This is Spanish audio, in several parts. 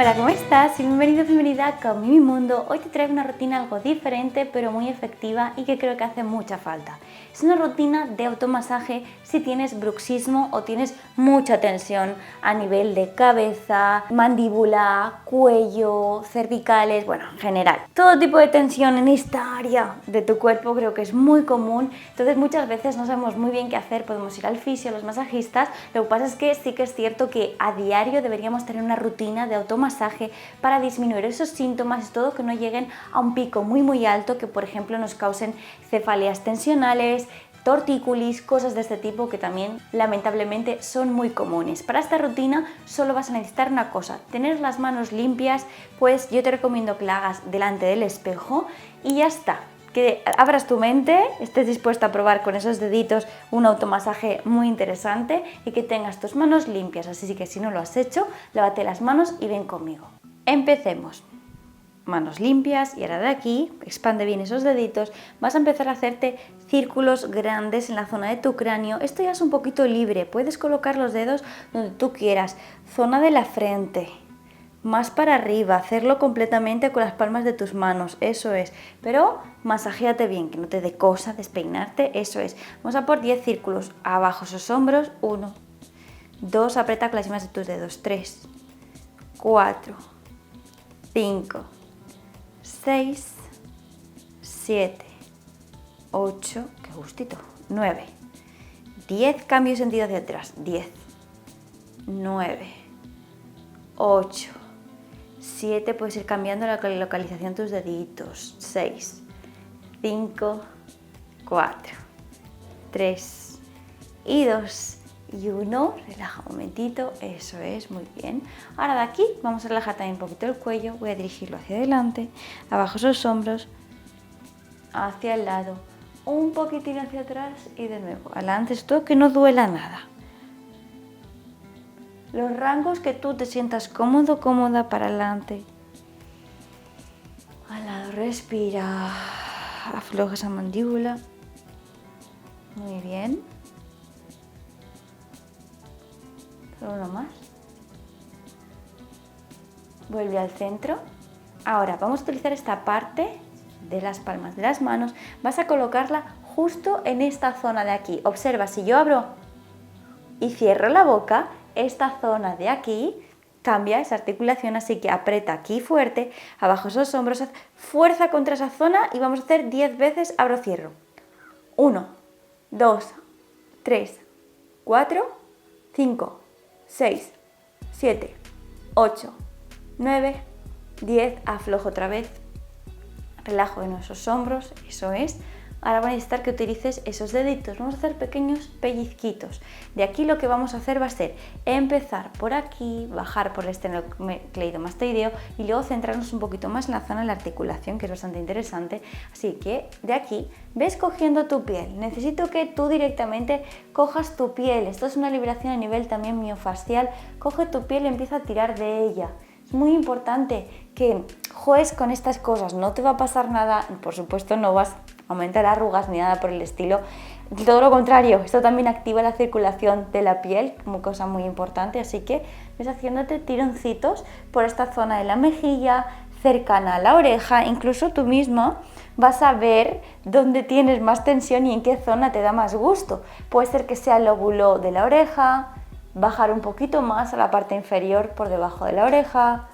Hola, ¿cómo estás? Y bienvenido, bienvenida a Kaomi Mundo. Hoy te traigo una rutina algo diferente, pero muy efectiva y que creo que hace mucha falta. Es una rutina de automasaje si tienes bruxismo o tienes mucha tensión a nivel de cabeza, mandíbula, cuello, cervicales, bueno, en general. Todo tipo de tensión en esta área de tu cuerpo creo que es muy común, entonces muchas veces no sabemos muy bien qué hacer, podemos ir al fisio, a los masajistas. Lo que pasa es que sí que es cierto que a diario deberíamos tener una rutina de automasaje para disminuir esos síntomas y todo que no lleguen a un pico muy alto que por ejemplo nos causen cefaleas tensionales, tortícolis, cosas de este tipo que también lamentablemente son muy comunes. Para esta rutina solo vas a necesitar una cosa, tener las manos limpias, pues yo te recomiendo que la hagas delante del espejo y ya está. Que abras tu mente, estés dispuesta a probar con esos deditos un automasaje muy interesante y que tengas tus manos limpias, así que si no lo has hecho, lávate las manos y ven conmigo. Empecemos. Manos limpias y ahora de aquí, expande bien esos deditos, vas a empezar a hacerte círculos grandes en la zona de tu cráneo. Esto ya es un poquito libre, puedes colocar los dedos donde tú quieras, zona de la frente, más para arriba, hacerlo completamente con las palmas de tus manos, eso es, pero masajéate bien, que no te dé cosa despeinarte, eso es. Vamos a por 10 círculos, abajo esos hombros, 1, 2, aprieta con las yemas de tus dedos, 3, 4, 5, 6, 7, 8, qué gustito, 9, 10, cambio de sentido hacia atrás, 10, 9, 8, 7, puedes ir cambiando la localización de tus deditos, 6, 5, 4, 3 y 2 y 1, relaja un momentito, eso es, muy bien. Ahora de aquí vamos a relajar también un poquito el cuello, voy a dirigirlo hacia adelante, abajo esos hombros, hacia el lado, un poquitín hacia atrás y de nuevo, adelante, esto que no duela nada. Los rangos que tú te sientas cómodo, cómoda para adelante. Al lado, respira. Afloja esa mandíbula. Muy bien. Solo uno más. Vuelve al centro. Ahora vamos a utilizar esta parte de las palmas de las manos. Vas a colocarla justo en esta zona de aquí. Observa, si yo abro y cierro la boca, esta zona de aquí cambia esa articulación, así que aprieta aquí fuerte, abajo esos hombros, haz fuerza contra esa zona y vamos a hacer 10 veces abro-cierro. 1, 2, 3, 4, 5, 6, 7, 8, 9, 10, aflojo otra vez, relajo en esos hombros, eso es. Ahora van a necesitar que utilices esos deditos, vamos a hacer pequeños pellizquitos. De aquí lo que vamos a hacer va a ser empezar por aquí, bajar por el esternocleidomastoideo y luego centrarnos un poquito más en la zona de la articulación, que es bastante interesante. Así que de aquí ves cogiendo tu piel, necesito que tú directamente cojas tu piel, esto es una liberación a nivel también miofascial, coge tu piel y empieza a tirar de ella. Es muy importante que juegues con estas cosas, no te va a pasar nada, por supuesto no vas a aumentar arrugas ni nada por el estilo, todo lo contrario, esto también activa la circulación de la piel, como cosa muy importante, así que ves haciéndote tironcitos por esta zona de la mejilla, cercana a la oreja, incluso tú mismo vas a ver dónde tienes más tensión y en qué zona te da más gusto. Puede ser que sea el lóbulo de la oreja, bajar un poquito más a la parte inferior por debajo de la oreja,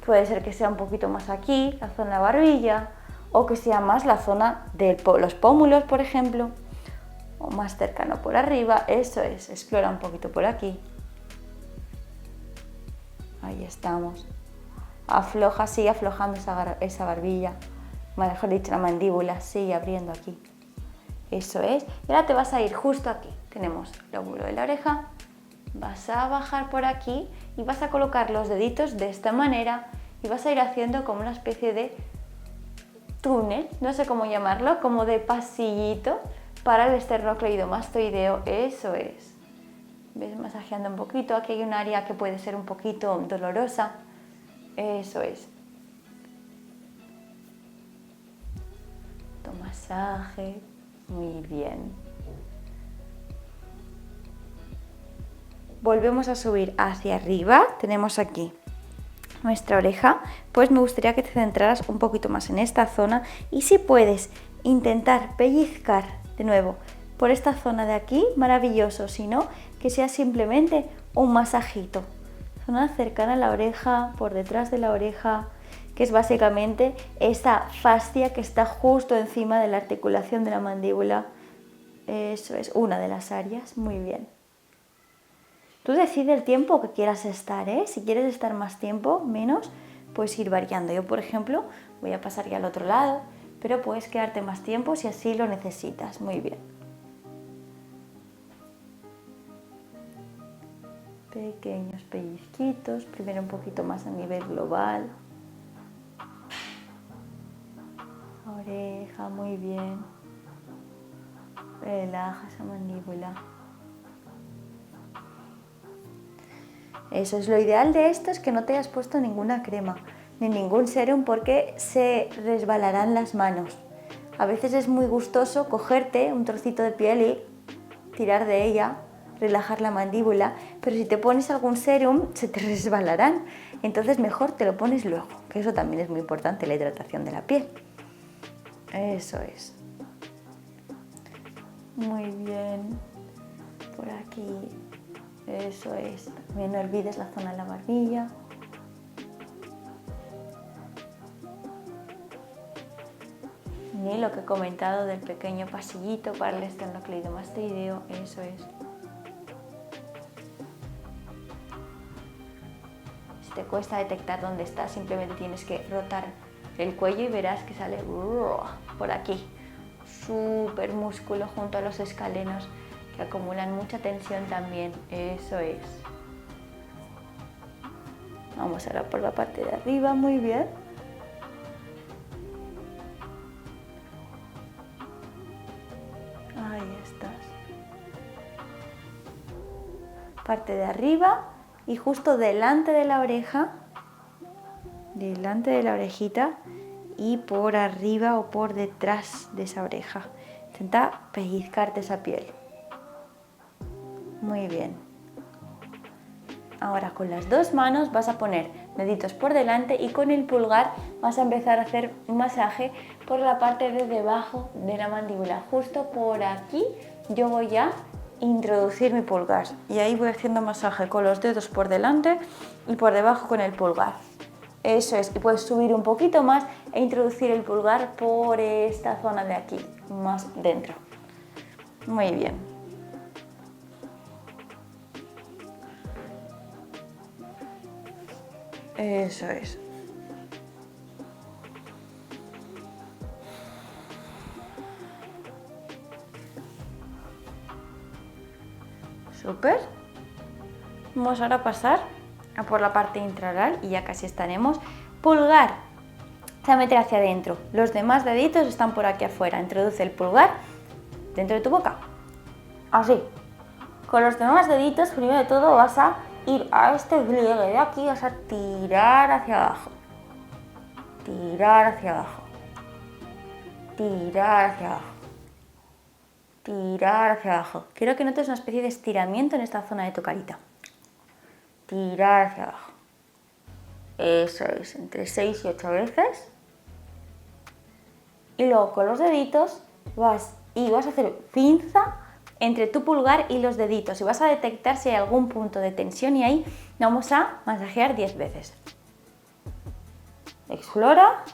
puede ser que sea un poquito más aquí, la zona de la barbilla, o que sea más la zona de los pómulos, por ejemplo, o más cercano por arriba, eso es, explora un poquito por aquí. Ahí estamos. Afloja, sigue aflojando esa barbilla, mejor dicho, la mandíbula, sigue abriendo aquí. Eso es. Y ahora te vas a ir justo aquí. Tenemos el lóbulo de la oreja, vas a bajar por aquí y vas a colocar los deditos de esta manera y vas a ir haciendo como una especie de túnel, no sé cómo llamarlo, como de pasillito para el esternocleidomastoideo, eso es. ¿Ves? Masajeando un poquito, aquí hay un área que puede ser un poquito dolorosa, eso es. Tu masaje, muy bien. Volvemos a subir hacia arriba, tenemos aquí nuestra oreja, pues me gustaría que te centraras un poquito más en esta zona y si puedes intentar pellizcar de nuevo por esta zona de aquí, maravilloso, si no, que sea simplemente un masajito, zona cercana a la oreja, por detrás de la oreja, que es básicamente esa fascia que está justo encima de la articulación de la mandíbula. Eso es una de las áreas, muy bien. Tú decides el tiempo que quieras estar, ¿eh? Si quieres estar más tiempo, menos, puedes ir variando. Yo, por ejemplo, voy a pasar ya al otro lado, pero puedes quedarte más tiempo si así lo necesitas. Muy bien. Pequeños pellizquitos, primero un poquito más a nivel global. Oreja, muy bien. Relaja esa mandíbula. Eso es, lo ideal de esto es que no te hayas puesto ninguna crema ni ningún serum porque se resbalarán las manos. A veces es muy gustoso cogerte un trocito de piel y tirar de ella, relajar la mandíbula, pero si te pones algún serum se te resbalarán, entonces mejor te lo pones luego, que eso también es muy importante, la hidratación de la piel. Eso es. Muy bien. Por aquí. Eso es. También no olvides la zona de la barbilla. Y lo que he comentado del pequeño pasillito para el esternocleidomastoideo. Eso es. Si te cuesta detectar dónde está, simplemente tienes que rotar el cuello y verás que sale por aquí. Súper músculo junto a los escalenos que acumulan mucha tensión también. Eso es. Vamos ahora por la parte de arriba, muy bien. Ahí estás. Parte de arriba y justo delante de la oreja, delante de la orejita y por arriba o por detrás de esa oreja. Intenta pellizcarte esa piel. Muy bien. Ahora con las dos manos vas a poner deditos por delante y con el pulgar vas a empezar a hacer un masaje por la parte de debajo de la mandíbula. Justo por aquí yo voy a introducir mi pulgar y ahí voy haciendo masaje con los dedos por delante y por debajo con el pulgar. Eso es, y puedes subir un poquito más e introducir el pulgar por esta zona de aquí, más dentro. Muy bien. Eso es. Súper. Vamos ahora a pasar a por la parte intraoral y ya casi estaremos. Pulgar se va a meter hacia adentro. Los demás deditos están por aquí afuera. Introduce el pulgar dentro de tu boca. Así. Con los demás deditos, primero de todo, vas a ir a este pliegue de aquí, vas a tirar hacia abajo. Tirar hacia abajo. Tirar hacia abajo. Tirar hacia abajo. Quiero que notes una especie de estiramiento en esta zona de tu carita. Tirar hacia abajo. Eso es, entre 6 y 8 veces. Y luego con los deditos vas a hacer pinza entre tu pulgar y los deditos y vas a detectar si hay algún punto de tensión y ahí vamos a masajear 10 veces. Explora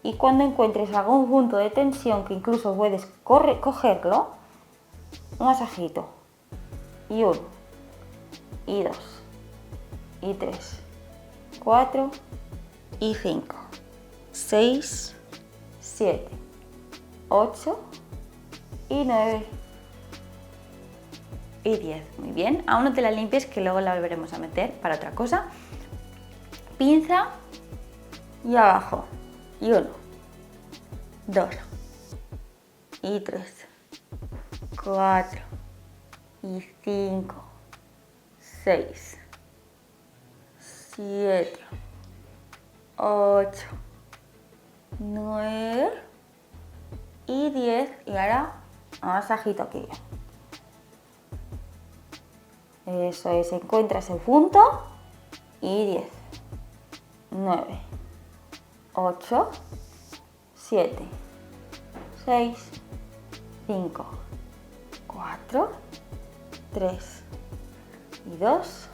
y cuando encuentres algún punto de tensión que incluso puedes cogerlo, un masajito. Y 1, y 2, y 3, 4, y 5, 6, 7, 8 y 9 y 10. Muy bien, aún no te la limpies que luego la volveremos a meter para otra cosa. Pinza y abajo. Y 1, 2, y 3, 4, y 5, 6, 7, 8, 9 y 10. Y ahora masajito aquí. Eso es, encuentras el punto y 10. 9, 8, 7, 6, 5, 4, 3 y 2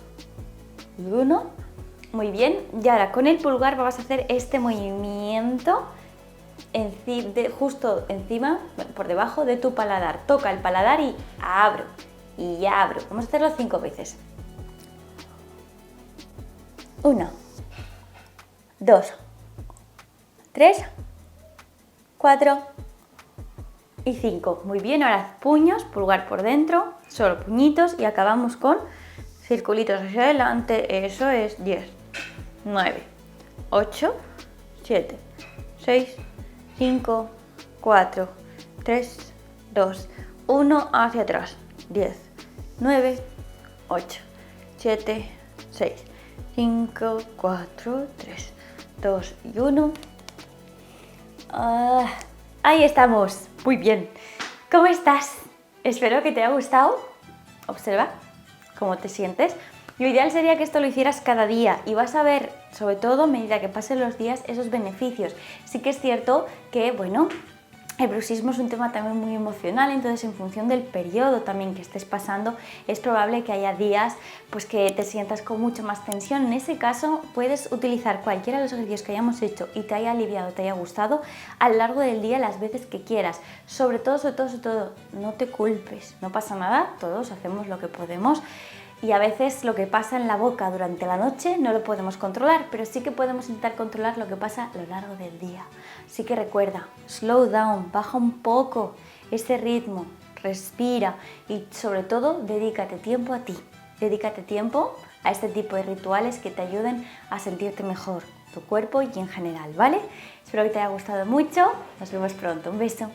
y 1. Muy bien, y ahora con el pulgar vamos a hacer este movimiento justo encima, por debajo de tu paladar. Toca el paladar y abro, y abro. Vamos a hacerlo 5 veces. 1, 2, 3, 4 y 5. Muy bien, ahora haz puños, pulgar por dentro, solo puñitos y acabamos con circulitos hacia adelante. Eso es 10, 9, 8, 7, 6, 5, 4, 3, 2, 1, hacia atrás. 10, 9, 8, 7, 6, 5, 4, 3, 2 y 1. Ahí estamos. Muy bien. ¿Cómo estás? Espero que te haya gustado. Observa cómo te sientes. Lo ideal sería que esto lo hicieras cada día y vas a ver, sobre todo a medida que pasen los días, esos beneficios. Sí que es cierto que, bueno, el bruxismo es un tema también muy emocional, entonces en función del periodo también que estés pasando, es probable que haya días pues que te sientas con mucha más tensión. En ese caso puedes utilizar cualquiera de los ejercicios que hayamos hecho y te haya aliviado, te haya gustado, a lo largo del día las veces que quieras. Sobre todo, no te culpes, no pasa nada, todos hacemos lo que podemos. Y a veces lo que pasa en la boca durante la noche no lo podemos controlar, pero sí que podemos intentar controlar lo que pasa a lo largo del día. Así que recuerda, slow down, baja un poco ese ritmo, respira y sobre todo dedícate tiempo a ti. Dedícate tiempo a este tipo de rituales que te ayuden a sentirte mejor, tu cuerpo y en general, ¿vale? Espero que te haya gustado mucho, nos vemos pronto, un beso.